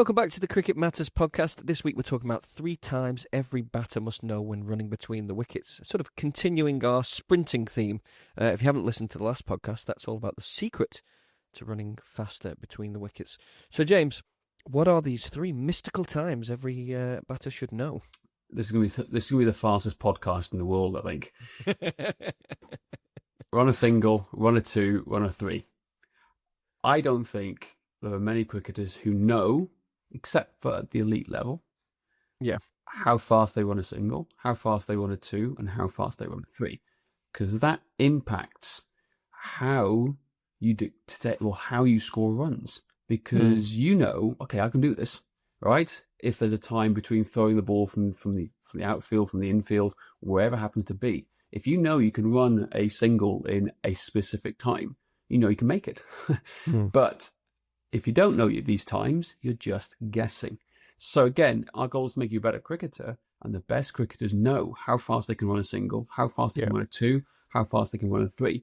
Welcome back to the Cricket Matters podcast. This week we're talking about 3 times every batter must know when running between the wickets, sort of continuing our sprinting theme. If you haven't listened to the last podcast, that's all about the secret to running faster between the wickets. So James, what are these 3 mystical times every batter should know? This is going to be the fastest podcast in the world, I think. Run a single, run a 2, run a 3. I don't think there are many cricketers who know, except for at the elite level, how fast they run a single, how fast they run a 2, and how fast they run a 3, because that impacts how you how you score runs. Because you know, okay, I can do this, right? If there's a time between throwing the ball from the outfield, from the infield, wherever it happens to be, if you know you can run a single in a specific time, you know you can make it. But if you don't know these times, you're just guessing. So again, our goal is to make you a better cricketer, and the best cricketers know how fast they can run a single, how fast they can run a 2, how fast they can run a 3.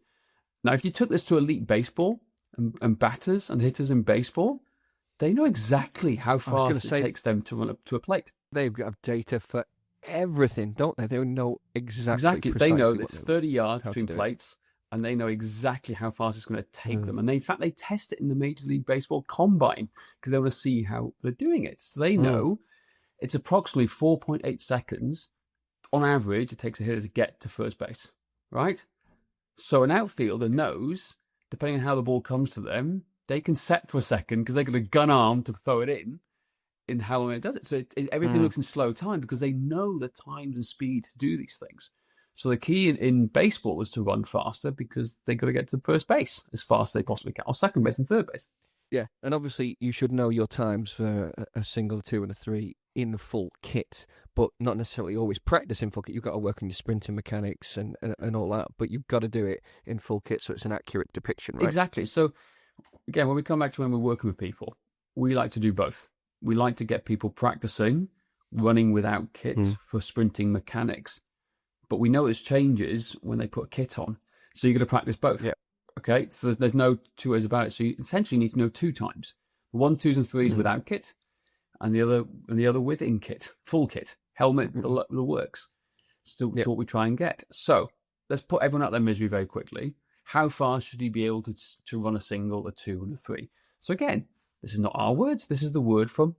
Now, if you took this to elite baseball and batters and hitters in baseball, they know exactly how fast it takes them to run up to a plate. They've got data for everything, don't they? They know exactly. They know it's 30 yards between plates, and they know exactly how fast it's going to take them. And in fact, they test it in the Major League Baseball combine because they want to see how they're doing it. So they know it's approximately 4.8 seconds on average it takes a hitter to get to first base, right? So an outfielder knows, depending on how the ball comes to them, they can set for a second because they've got a gun arm to throw it in how long it does it. So everything looks in slow time because they know the times and speed to do these things. So the key in baseball is to run faster because they got to get to first base as fast as they possibly can, or second base and third base. Yeah, and obviously you should know your times for a single, 2, and a 3 in full kit, but not necessarily always practice in full kit. You've got to work on your sprinting mechanics and all that, but you've got to do it in full kit so it's an accurate depiction, right? Exactly. So again, when we come back to when we're working with people, we like to do both. We like to get people practicing running without kit for sprinting mechanics. But we notice changes when they put a kit on. So you've got to practice both. Yeah. Okay? So there's no two ways about it. So you essentially need to know 2 times. The 1s, 2s, and 3s without kit, and the other with in kit, full kit, helmet, the works. Still what we try and get. So let's put everyone out their misery very quickly. How fast should he be able to run a single, a 2, and a 3? So again, this is not our words. This is the word from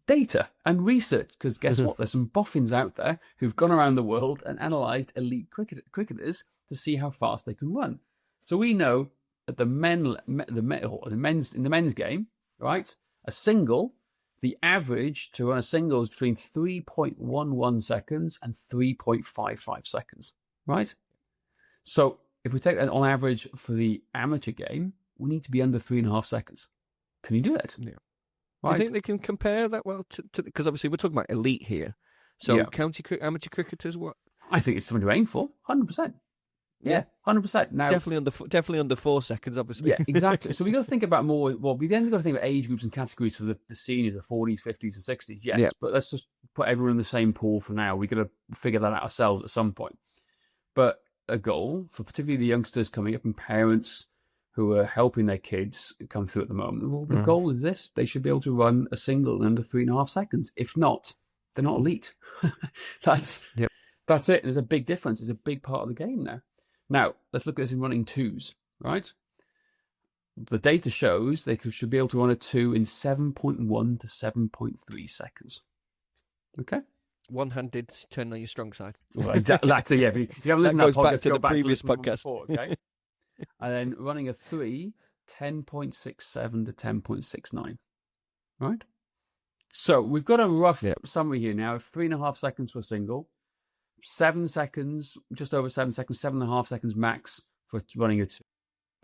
data and research, because guess what? There's some boffins out there who've gone around the world and analysed elite cricketers to see how fast they can run. So we know that in the men's game, right, a single, the average to run a single is between 3.11 seconds and 3.55 seconds, right? So if we take that on average for the amateur game, we need to be under 3.5 seconds. Can you do that? Yeah. Right. Do you think they can compare that well to because obviously we're talking about elite here. So amateur cricketers, what? I think it's something to aim for, 100%. Yeah, 100%. Now, definitely under 4 seconds, obviously. Yeah, exactly. So we got to think about more. Well, we then got to think about age groups and categories for the seniors, the 40s, 50s, and 60s. Yes, but let's just put everyone in the same pool for now. We got to figure that out ourselves at some point. But a goal for particularly the youngsters coming up and parents who are helping their kids come through at the moment. Well, the goal is this: they should be able to run a single in under 3.5 seconds. If not, they're not elite. That's it. There's a big difference. It's a big part of the game now. Now, let's look at this in running 2s, right? The data shows they should be able to run a 2 in 7.1 to 7.3 seconds. Okay? One-handed, turn on your strong side. Well, exactly. That's it, yeah. If you haven't listened that to that podcast, back to the previous podcast. Before, okay? And then running a 3, 10.67 to 10.69, right? So we've got a rough summary here now of 3.5 seconds for a single, 7 seconds, just over 7 seconds, 7.5 seconds max for running a 2.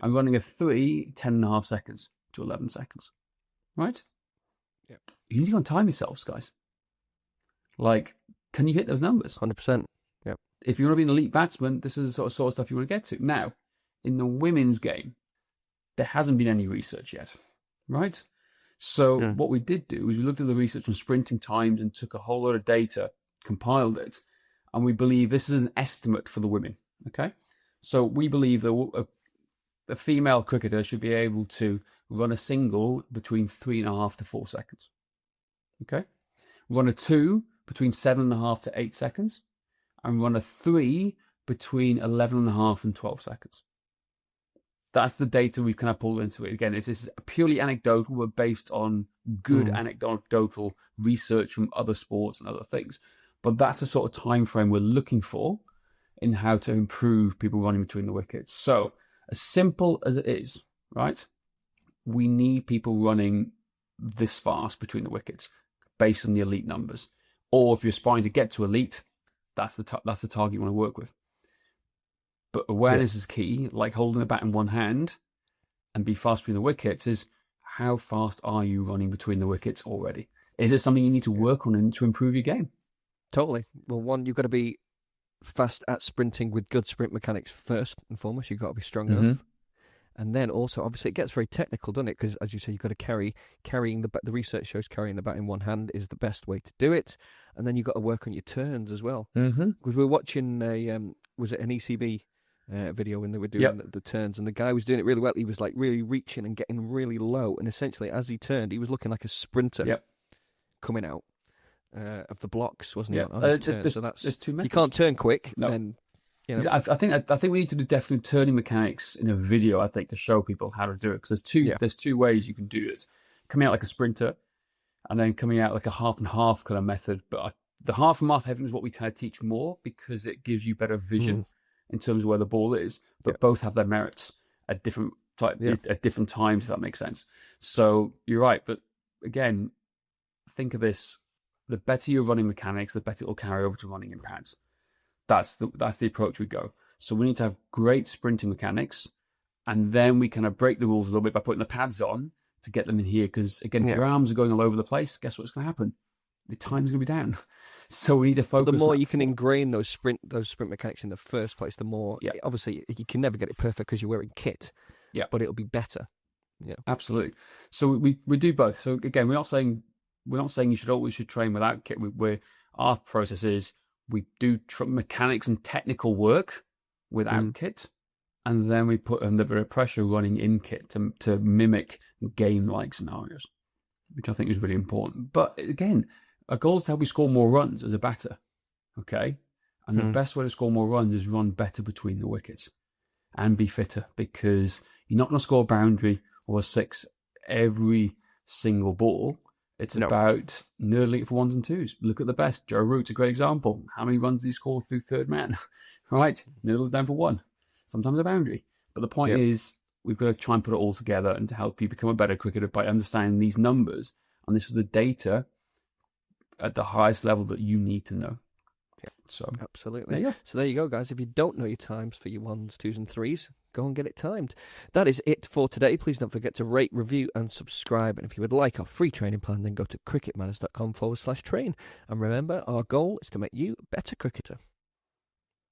I'm running a 3, 10.5 seconds to 11 seconds, right? Yeah. You need to go and time yourselves, guys. Like, can you hit those numbers? 100%. Yeah. If you want to be an elite batsman, this is the sort of stuff you want to get to. Now, in the women's game, there hasn't been any research yet, right? So what we did do is we looked at the research on sprinting times and took a whole lot of data, compiled it, and we believe this is an estimate for the women, okay? So we believe that a female cricketer should be able to run a single between 3.5 to 4 seconds, Okay. Run a 2 between 7.5 to 8 seconds, and run a 3 between 11.5 and 12 seconds. That's the data we've kind of pulled into it. Again, this is purely anecdotal, but based on good anecdotal research from other sports and other things. But that's the sort of time frame we're looking for in how to improve people running between the wickets. So, as simple as it is, right? We need people running this fast between the wickets based on the elite numbers. Or if you're aspiring to get to elite, that's the target you want to work with. But awareness is key, like holding a bat in one hand and be fast between the wickets is how fast are you running between the wickets already? Is it something you need to work on to improve your game? Totally. Well, one, you've got to be fast at sprinting with good sprint mechanics first and foremost. You've got to be strong enough. And then also, obviously, it gets very technical, doesn't it? Because, as you say, you've got to carrying the bat. The research shows carrying the bat in one hand is the best way to do it. And then you've got to work on your turns as well. Because we were watching was it an ECB video when they were doing the turns, and the guy was doing it really well. He was like really reaching and getting really low. And essentially, as he turned, he was looking like a sprinter coming out of the blocks, wasn't he? On his turn? So that's, there's two methods. You can't turn quick, then... You know. I think we need to do definitely turning mechanics in a video. I think to show people how to do it, because there's two ways you can do it: coming out like a sprinter, and then coming out like a half and half kind of method. But the half and half is what we try to teach more because it gives you better vision in terms of where the ball is. But both have their merits at different at different times. If that makes sense. So you're right, but again, think of this: the better your running mechanics, the better it will carry over to running in pads. That's the approach we go. So we need to have great sprinting mechanics, and then we kind of break the rules a little bit by putting the pads on to get them in here. Because again, if your arms are going all over the place, guess what's going to happen? The time's going to be down. So we need to focus. The more you can ingrain those sprint mechanics in the first place, the more. Obviously, you can never get it perfect because you're wearing kit. Yeah, but it'll be better. Yeah, absolutely. So we do both. So again, we're not saying you should train without kit. Our process is. We do mechanics and technical work without kit, and then we put under a bit of pressure running in kit to mimic game-like scenarios, which I think is really important. But again, our goal is to help you score more runs as a batter, okay? And the best way to score more runs is run better between the wickets and be fitter, because you're not going to score a boundary or a six every single ball. It's about nerdling it for ones and twos. Look at the best. Joe Root's a great example. How many runs did he score through third man? Right, nerdles down for one. Sometimes a boundary. But the point is, we've got to try and put it all together and to help you become a better cricketer by understanding these numbers. And this is the data at the highest level that you need to know. Yeah, so absolutely. So there you go, guys. If you don't know your times for your ones, twos, and threes, go and get it timed. That is it for today. Please don't forget to rate, review, and subscribe. And if you would like our free training plan, then go to cricketmatters.com/train. And remember, our goal is to make you a better cricketer.